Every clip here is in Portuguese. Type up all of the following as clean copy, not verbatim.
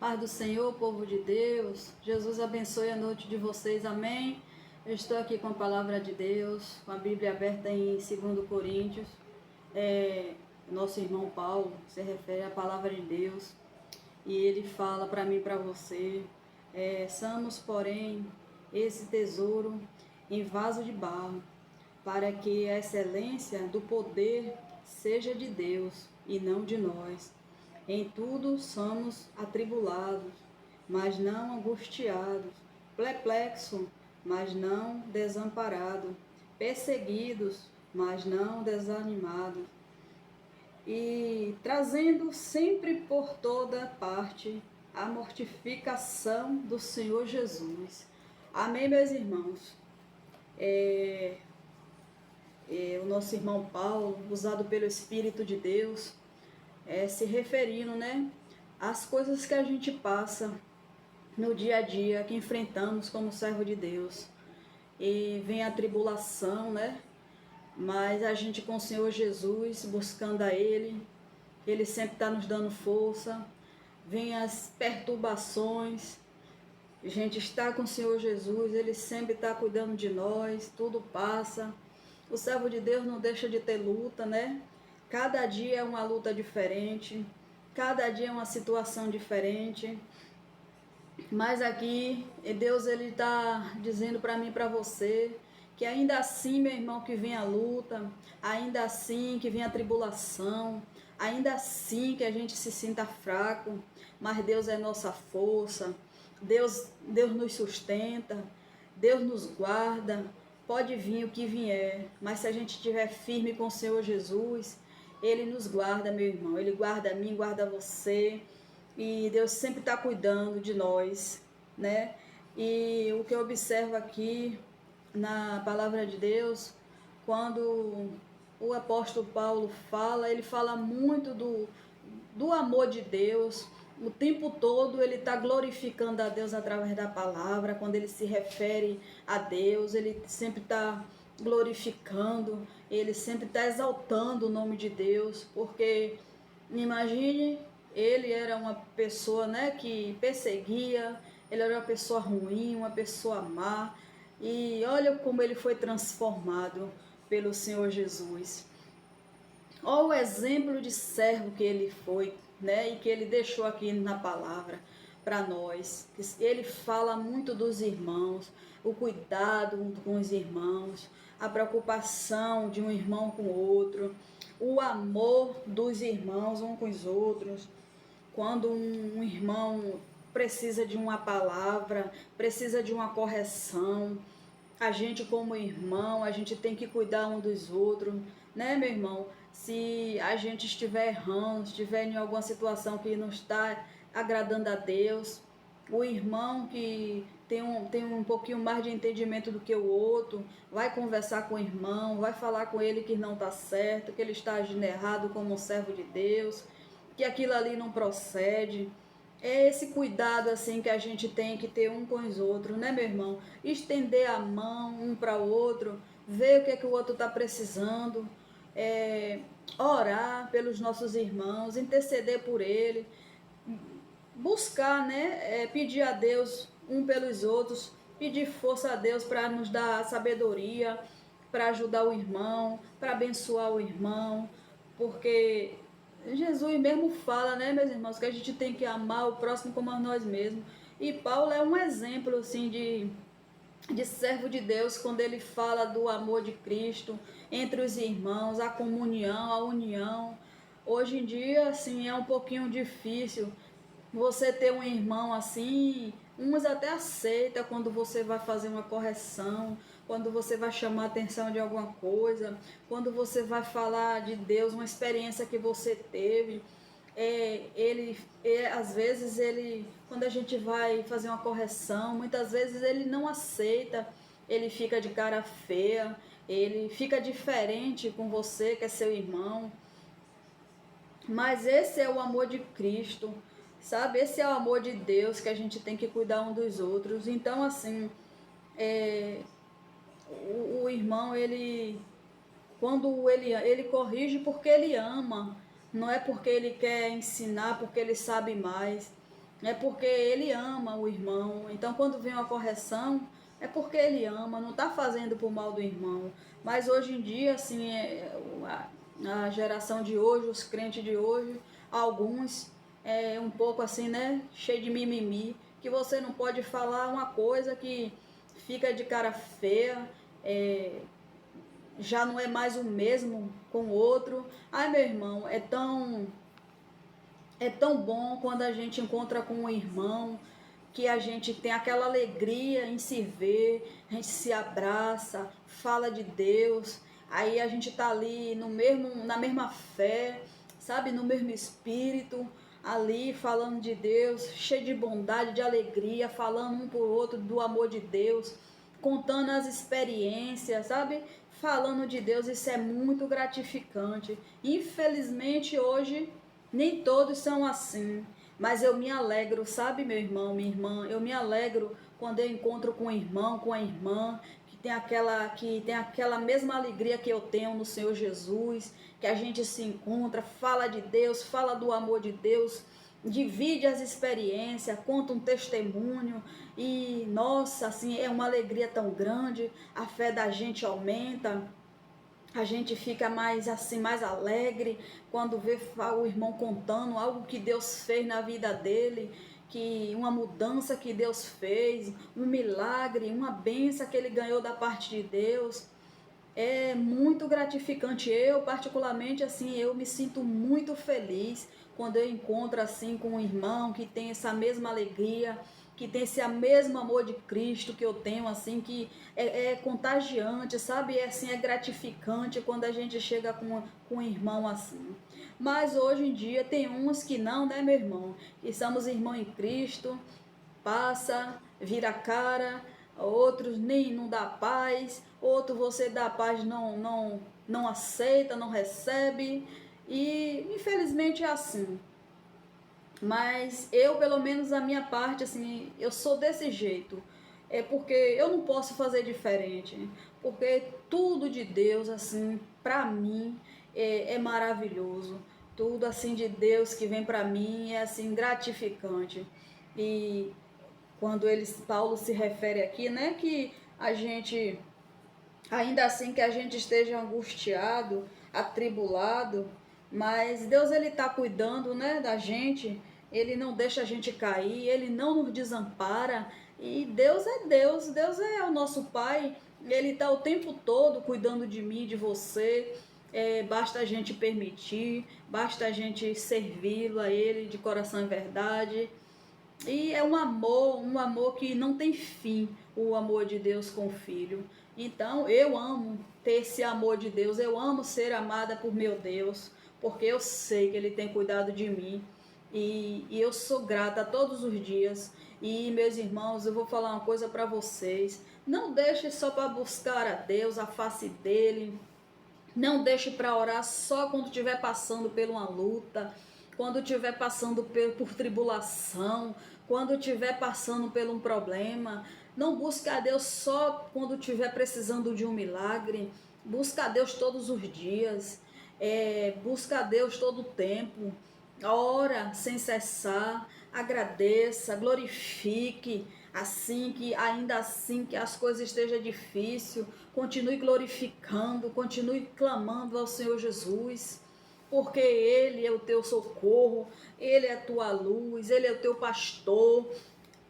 Paz do Senhor, povo de Deus. Jesus abençoe a noite de vocês, amém? Eu estou aqui com a palavra de Deus, com a Bíblia aberta em 2 Coríntios. Nosso irmão Paulo se refere à palavra de Deus e ele fala para mim e para você: somos, porém, esse tesouro em vaso de barro, para que a excelência do poder seja de Deus e não de nós. Em tudo somos atribulados, mas não angustiados, perplexos, mas não desamparados, perseguidos, mas não desanimados, e trazendo sempre por toda parte a mortificação do Senhor Jesus. Amém, meus irmãos? O nosso irmão Paulo, usado pelo Espírito de Deus, se referindo, às coisas que a gente passa no dia a dia, que enfrentamos como servo de Deus. E vem a tribulação, mas a gente com o Senhor Jesus, buscando a Ele sempre está nos dando força. Vem as perturbações, a gente está com o Senhor Jesus, Ele sempre está cuidando de nós, tudo passa. O servo de Deus não deixa de ter luta, Cada dia é uma luta diferente, cada dia é uma situação diferente. Mas aqui, Deus ele está dizendo para mim e para você que ainda assim, meu irmão, que vem a luta, ainda assim que vem a tribulação, ainda assim que a gente se sinta fraco, mas Deus é nossa força, Deus nos sustenta, Deus nos guarda. Pode vir o que vier, mas se a gente estiver firme com o Senhor Jesus, Ele nos guarda, meu irmão. Ele guarda a mim, guarda você. E Deus sempre está cuidando de nós, E o que eu observo aqui na palavra de Deus, quando o apóstolo Paulo fala, ele fala muito do amor de Deus. O tempo todo ele está glorificando a Deus através da palavra. Quando ele se refere a Deus, ele sempre está glorificando, ele sempre está exaltando o nome de Deus, porque imagine, ele era uma pessoa que perseguia, ele era uma pessoa ruim, uma pessoa má, e olha como ele foi transformado pelo Senhor Jesus. Olha o exemplo de servo que ele foi, e que ele deixou aqui na palavra para nós. Ele fala muito dos irmãos, o cuidado com os irmãos, a preocupação de um irmão com o outro, o amor dos irmãos uns com os outros. Quando um irmão precisa de uma palavra, precisa de uma correção, a gente como irmão, a gente tem que cuidar um dos outros, meu irmão? Se a gente estiver errando, estiver em alguma situação que não está agradando a Deus, o irmão que tem um pouquinho mais de entendimento do que o outro, vai conversar com o irmão, vai falar com ele que não está certo, que ele está agindo errado como um servo de Deus, que aquilo ali não procede. É esse cuidado assim que a gente tem que ter um com os outros, meu irmão? Estender a mão um para o outro, ver o que é que o outro está precisando, orar pelos nossos irmãos, interceder por ele, buscar, pedir a Deus um pelos outros, pedir força a Deus para nos dar sabedoria, para ajudar o irmão, para abençoar o irmão, porque Jesus mesmo fala, meus irmãos, que a gente tem que amar o próximo como a nós mesmos. E Paulo é um exemplo, assim, de servo de Deus, quando ele fala do amor de Cristo entre os irmãos, a comunhão, a união. Hoje em dia, assim, é um pouquinho difícil você ter um irmão assim. Uns até aceita quando você vai fazer uma correção, quando você vai chamar a atenção de alguma coisa, quando você vai falar de Deus, uma experiência que você teve. Às vezes, quando a gente vai fazer uma correção, muitas vezes ele não aceita, ele fica de cara feia, ele fica diferente com você, que é seu irmão. Mas esse é o amor de Cristo, sabe? Esse é o amor de Deus, que a gente tem que cuidar um dos outros. Então, assim, o irmão, quando ele corrige porque ele ama, não é porque ele quer ensinar, porque ele sabe mais. é porque ele ama o irmão. Então, quando vem uma correção, é porque ele ama, não está fazendo por mal do irmão. Mas hoje em dia, assim, a geração de hoje, os crentes de hoje, alguns, um pouco assim, né, cheio de mimimi, que você não pode falar uma coisa que fica de cara feia, já não é mais o mesmo com o outro. Ai, meu irmão, é tão bom quando a gente encontra com um irmão, que a gente tem aquela alegria em se ver, a gente se abraça, fala de Deus, aí a gente tá ali na mesma fé, sabe, no mesmo espírito, ali falando de Deus, cheio de bondade, de alegria, falando um por outro do amor de Deus, contando as experiências, sabe? Falando de Deus, isso é muito gratificante. Infelizmente hoje nem todos são assim, mas eu me alegro, sabe, meu irmão, minha irmã, eu me alegro quando eu encontro com um irmão, com a irmã, que tem aquela mesma alegria que eu tenho no Senhor Jesus, que a gente se encontra, fala de Deus, fala do amor de Deus, divide as experiências, conta um testemunho e, nossa, assim, é uma alegria tão grande, a fé da gente aumenta, a gente fica mais assim, mais alegre quando vê o irmão contando algo que Deus fez na vida dele, que uma mudança que Deus fez, um milagre, uma bênção que ele ganhou da parte de Deus. É muito gratificante. Eu, particularmente, assim, eu me sinto muito feliz quando eu encontro assim com um irmão que tem essa mesma alegria, que tem esse mesmo amor de Cristo que eu tenho, assim, que é contagiante, sabe? É gratificante quando a gente chega com um irmão assim. Mas hoje em dia tem uns que não, né, meu irmão? Que somos irmãos em Cristo, passa, vira a cara, outros nem não dá paz, outro você dá paz, não aceita, não recebe, e infelizmente é assim. Mas eu, pelo menos a minha parte, assim, eu sou desse jeito. É porque eu não posso fazer diferente, porque tudo de Deus, assim, para mim é maravilhoso. Tudo assim de Deus que vem para mim é assim gratificante. E quando Paulo se refere aqui, né, que a gente, ainda assim que a gente esteja angustiado, atribulado, mas Deus ele está cuidando, né, da gente, ele não deixa a gente cair, ele não nos desampara, e Deus é Deus, Deus é o nosso Pai, ele está o tempo todo cuidando de mim, de você, basta a gente permitir, basta a gente servi-lo a ele de coração e verdade, e é um amor que não tem fim, o amor de Deus com o Filho. Então, eu amo ter esse amor de Deus, eu amo ser amada por meu Deus, porque eu sei que Ele tem cuidado de mim. E eu sou grata todos os dias. E, meus irmãos, eu vou falar uma coisa para vocês. Não deixe só para buscar a Deus, a face dEle, não deixe para orar só quando estiver passando por uma luta, quando estiver passando por tribulação, quando estiver passando por um problema. Não busque a Deus só quando estiver precisando de um milagre. Busca a Deus todos os dias. Busca a Deus todo o tempo. Ora sem cessar, agradeça, glorifique, assim que ainda assim que as coisas estejam difíceis, continue glorificando, continue clamando ao Senhor Jesus, porque Ele é o teu socorro, Ele é a tua luz, Ele é o teu pastor.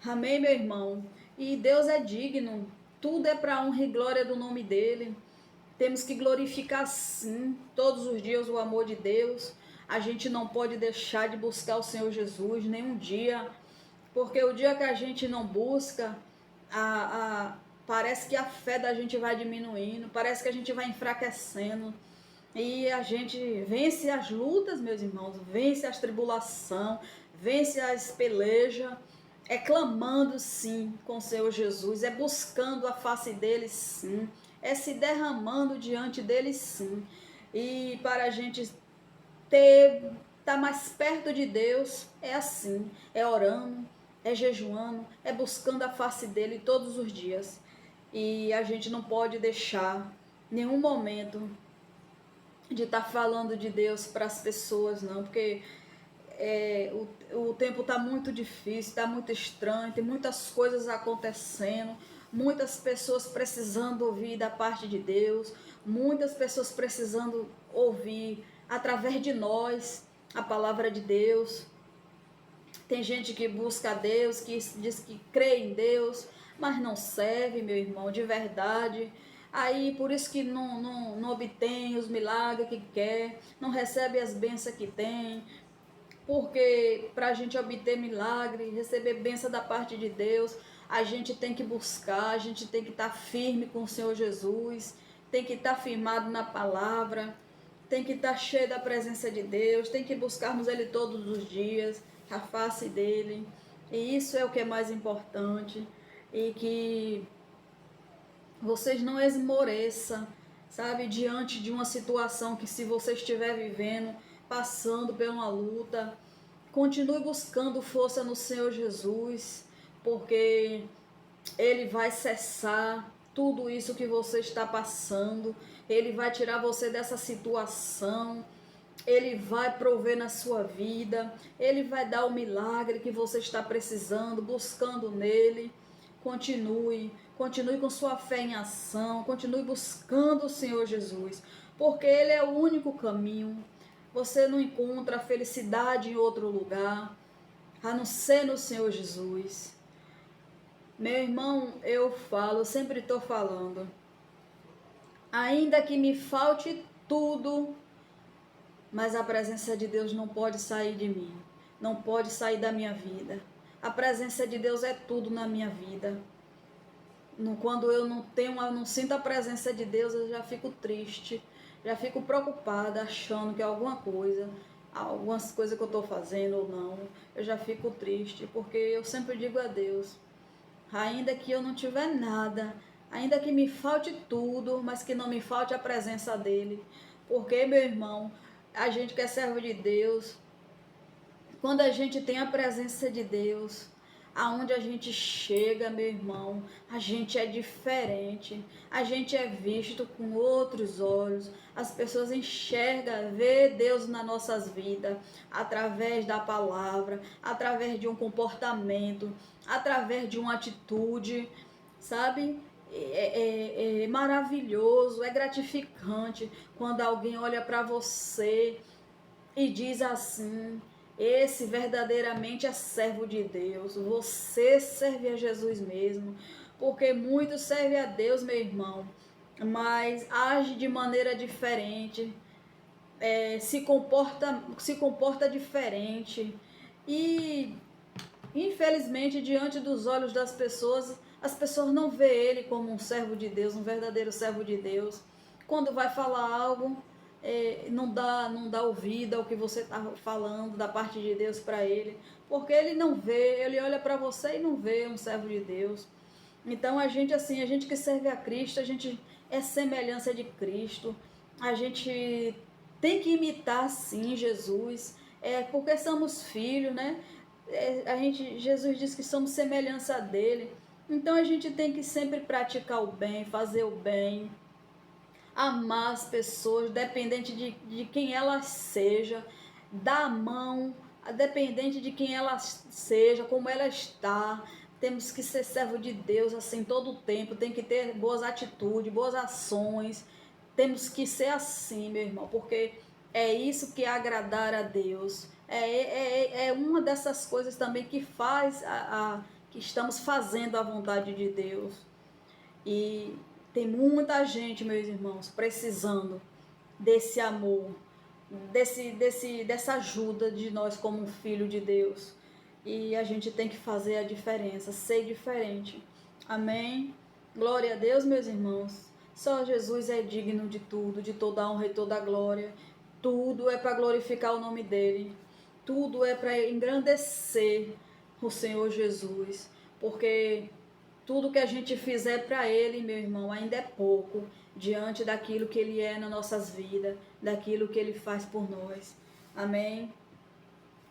Amém, meu irmão? E Deus é digno, tudo é para honra e glória do nome dEle. Temos que glorificar sim, todos os dias o amor de Deus. A gente não pode deixar de buscar o Senhor Jesus nenhum dia, porque o dia que a gente não busca, parece que a fé da gente vai diminuindo, parece que a gente vai enfraquecendo. E a gente vence as lutas, meus irmãos, vence as tribulações, vence as pelejas, é clamando sim com o Senhor Jesus, é buscando a face dele sim, é se derramando diante dele sim. E para a gente estar mais perto de Deus, é assim, é orando, é jejuando, é buscando a face dele todos os dias. E a gente não pode deixar nenhum momento de estar falando de Deus para as pessoas, não, porque o tempo está muito difícil, está muito estranho, tem muitas coisas acontecendo, muitas pessoas precisando ouvir da parte de Deus, muitas pessoas precisando ouvir através de nós a palavra de Deus. Tem gente que busca a Deus, que diz que crê em Deus, mas não serve, meu irmão, de verdade. Aí por isso que não obtém os milagres que quer, não recebe as bênçãos que tem. Porque para a gente obter milagre, receber bênção da parte de Deus, a gente tem que buscar, a gente tem que estar firme com o Senhor Jesus, tem que estar firmado na palavra, tem que estar cheio da presença de Deus, tem que buscarmos Ele todos os dias, a face dEle. E isso é o que é mais importante. E que vocês não esmoreçam, sabe, diante de uma situação que, se você estiver vivendo, passando por uma luta, continue buscando força no Senhor Jesus, porque Ele vai cessar tudo isso que você está passando, Ele vai tirar você dessa situação, Ele vai prover na sua vida, Ele vai dar o milagre que você está precisando, buscando nele. Continue com sua fé em ação, continue buscando o Senhor Jesus, porque Ele é o único caminho. Você não encontra a felicidade em outro lugar, a não ser no Senhor Jesus. Meu irmão, eu sempre estou falando, ainda que me falte tudo, mas a presença de Deus não pode sair de mim, não pode sair da minha vida. A presença de Deus é tudo na minha vida. Quando eu não sinto a presença de Deus, eu já fico triste, já fico preocupada, achando que algumas coisas que eu estou fazendo ou não, eu já fico triste, porque eu sempre digo a Deus, ainda que eu não tiver nada, ainda que me falte tudo, mas que não me falte a presença dEle, porque, meu irmão, a gente que é servo de Deus, quando a gente tem a presença de Deus, aonde a gente chega, meu irmão, a gente é diferente, a gente é visto com outros olhos, as pessoas enxergam, vê Deus nas nossas vidas, através da palavra, através de um comportamento, através de uma atitude, sabe? É maravilhoso, é gratificante quando alguém olha para você e diz assim: esse verdadeiramente é servo de Deus, você serve a Jesus mesmo, porque muitos servem a Deus, meu irmão, mas age de maneira diferente, se comporta diferente, e infelizmente diante dos olhos das pessoas, as pessoas não vê ele como um servo de Deus, um verdadeiro servo de Deus. Quando vai falar algo, não dá ouvido ao que você está falando da parte de Deus para ele, porque ele não vê, ele olha para você e não vê um servo de Deus. Então a gente que serve a Cristo, a gente é semelhança de Cristo, a gente tem que imitar sim Jesus, porque somos filhos, né? Jesus diz que somos semelhança dele, então a gente tem que sempre praticar o bem, fazer o bem, amar as pessoas, dependente de quem elas seja, dar a mão, dependente de quem ela seja, como ela está. Temos que ser servo de Deus assim todo o tempo, tem que ter boas atitudes, boas ações. Temos que ser assim, meu irmão, porque é isso que é agradar a Deus. É uma dessas coisas também que faz que estamos fazendo a vontade de Deus. E tem muita gente, meus irmãos, precisando desse amor, dessa ajuda de nós como um filho de Deus. E a gente tem que fazer a diferença, ser diferente. Amém? Glória a Deus, meus irmãos. Só Jesus é digno de tudo, de toda a honra e toda a glória. Tudo é para glorificar o nome dele. Tudo é para engrandecer o Senhor Jesus. Porque tudo que a gente fizer para Ele, meu irmão, ainda é pouco diante daquilo que Ele é nas nossas vidas, daquilo que Ele faz por nós. Amém?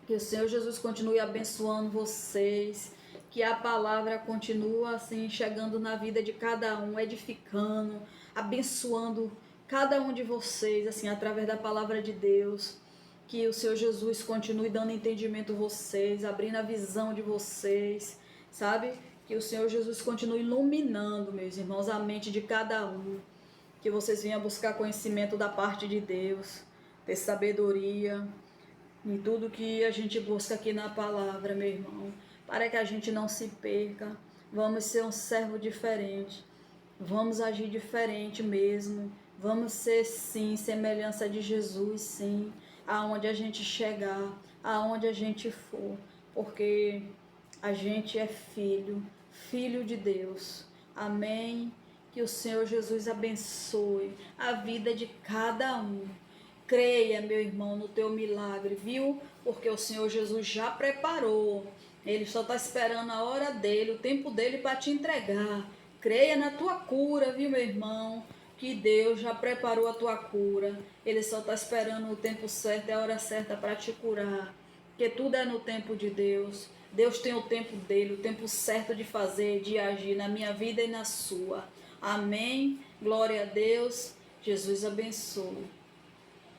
Que o Senhor Jesus continue abençoando vocês, que a palavra continue assim chegando na vida de cada um, edificando, abençoando cada um de vocês, assim, através da palavra de Deus. Que o Senhor Jesus continue dando entendimento a vocês, abrindo a visão de vocês, sabe? Que o Senhor Jesus continue iluminando, meus irmãos, a mente de cada um. Que vocês venham buscar conhecimento da parte de Deus, ter sabedoria em tudo que a gente busca aqui na palavra, meu irmão. Para que a gente não se perca. Vamos ser um servo diferente. Vamos agir diferente mesmo. Vamos ser, sim, semelhança de Jesus, sim. Aonde a gente chegar, aonde a gente for. Porque a gente é filho, filho de Deus. Amém? Que o Senhor Jesus abençoe a vida de cada um. Creia, meu irmão, no teu milagre, viu? Porque o Senhor Jesus já preparou. Ele só está esperando a hora dele, o tempo dele para te entregar. Creia na tua cura, viu, meu irmão? Que Deus já preparou a tua cura. Ele só está esperando o tempo certo e a hora certa para te curar. Porque tudo é no tempo de Deus. Deus tem o tempo dele, o tempo certo de fazer, de agir na minha vida e na sua. Amém? Glória a Deus. Jesus abençoe.